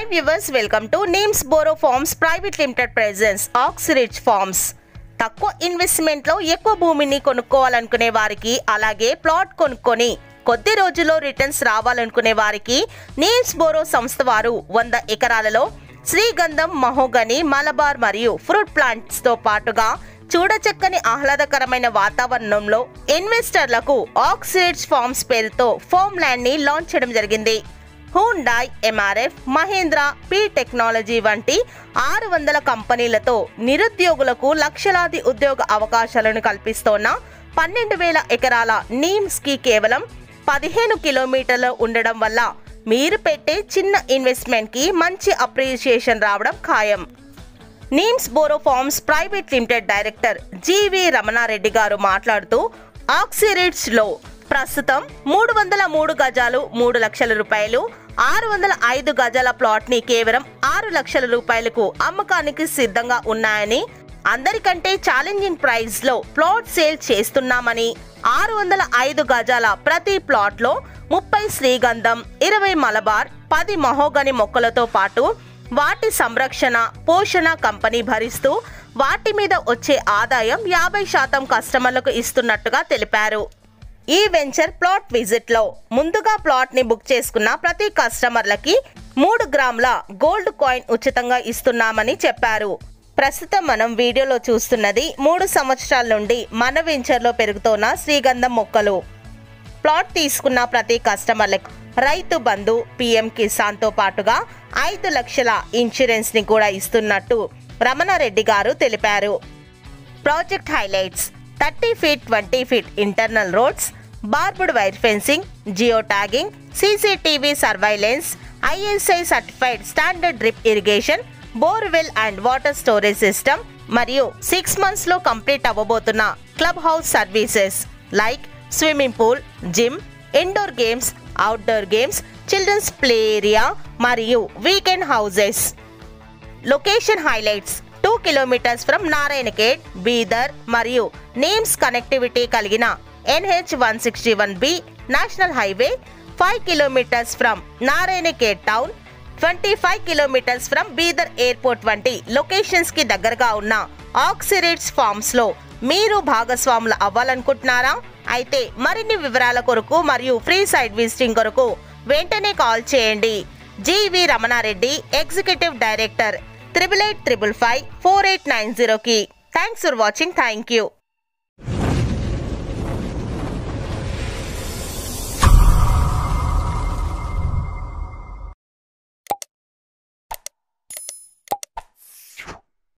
Hi viewers, welcome to Neems Boro Farms Private Limited presents Oxridge Farms. తక్కువ investment లో ఎక్కువ భూమిని కొనుక్కోవాలనుకునే వారికి అలాగే ప్లాట్ కొనుక్కొని కొద్ది రోజుల్లో రిటర్న్స్ రావాలనుకునే వారికి నీమ్స్ బోరో సంస్థ వారు 100 ఎకరాలలో శ్రీగంధం, మహోగని, మలబార్ మరియు ఫ్రూట్ ప్లాంట్స్ తో పాటుగా చూడచక్కని ఆహ్లాదకరమైన వాతావరణంలో ఇన్వెస్టర్లకు ఆక్సిడ్జ్ ఫార్మ్స్ పేరుతో ఫార్మ్ ల్యాండ్ ని లాంచ్ చేయడం జరిగింది. Hyundai, MRF, Mahindra, P technology వంటి 600 కంపెనీలతో నిరుద్యోగులకు లక్షలాది ఉద్యోగ అవకాశాలను కల్పిస్తోన్న 12,000 ఎకరాల నీమ్స్ కి కేవలం 15 కిలోమీటర్లు ఉండడం వల్ల మీరు పెట్టే చిన్న ఇన్వెస్ట్మెంట్ కి మంచి అప్రిషియేషన్ రావడం ఖాయం. నీమ్స్ బోరో farms private limited director G V Ramana Reddy గారు మాట్లాడుతూ ఆక్సిరిడ్స్ లో ప్రస్తుతం 303 గజాలు 3 లక్షల రూపాయలు, 605 గజాల ప్లాట్ ని కేవలం 6 లక్షల రూపాయలకు అమ్మకానికి సిద్ధంగా ఉన్నాయని, అందరికంటే ఛాలెంజింగ్ ప్రైస్ లో ప్లాట్ సేల్ చేస్తున్నామని, 605 గజాల ప్రతి ప్లాట్ లో 30 శ్రీగంధం, 20 మలబార్, 10 మహోగని మొక్కలతో పాటు వాటి సంరక్షణ, పోషణ కంపెనీ భరిస్తూ వాటి మీద వచ్చే ఆదాయం 50% కస్టమర్లకు ఇస్తున్నట్టుగా తెలిపారు. ఈ వెంచర్ ప్లాట్ విజిట్ లో ముందుగా ప్లాట్ ని బుక్ చేసుకున్న ప్రతి కస్టమర్లకి 3 గ్రాముల గోల్డ్ కాయిన్ ఉచితంగా ఇస్తున్నామని చెప్పారు. ప్రస్తుతం మనం వీడియోలో చూస్తున్నది 3 సంవత్సరాల నుండి మన వెంచర్ లో పెరుగుతున్న శ్రీగంధం మొక్కలు. ప్లాట్ తీసుకున్న ప్రతి కస్టమర్లకు రైతు బంధు, పిఎం కిసాన్ తో పాటుగా 5 లక్షల ఇన్సూరెన్స్ ని కూడా ఇస్తున్నట్టు రమణారెడ్డి గారు తెలిపారు. Project highlights: 30 feet 20 feet internal roads, barbed wire fencing, geo tagging, CCTV surveillance, ISI certified standard drip irrigation, borewell and water storage system మరియు 6 months లో కంప్లీట్ అవ్వబోతున్న club house services like swimming pool, gym, indoor games, outdoor games, children's play area మరియు weekend houses. Location highlights: 2 kilometers from Narayankhed, Bidar మరియు NIMZ connectivity కలిగిన NH161B national highway, 5 kilometers from Narayankhed town, 25 kilometers from Bidar airport వంటి locations కి దగ్గరగా ఉన్న ఆక్సిరిడ్స్ forms లో మీరు భాగస్వాములు అవ్వాలనుకుంటున్నారా? అయితే మరిన్ని వివరాల కొరకు మరియు ఫ్రీ సైట్ విజిటింగ్ కొరకు వెంటనే కాల్ చేయండి. జీవి రమణారెడ్డి, ఎగ్జిక్యూటివ్ డైరెక్టర్, 8885554890 కి. Thanks for watching. Thank you.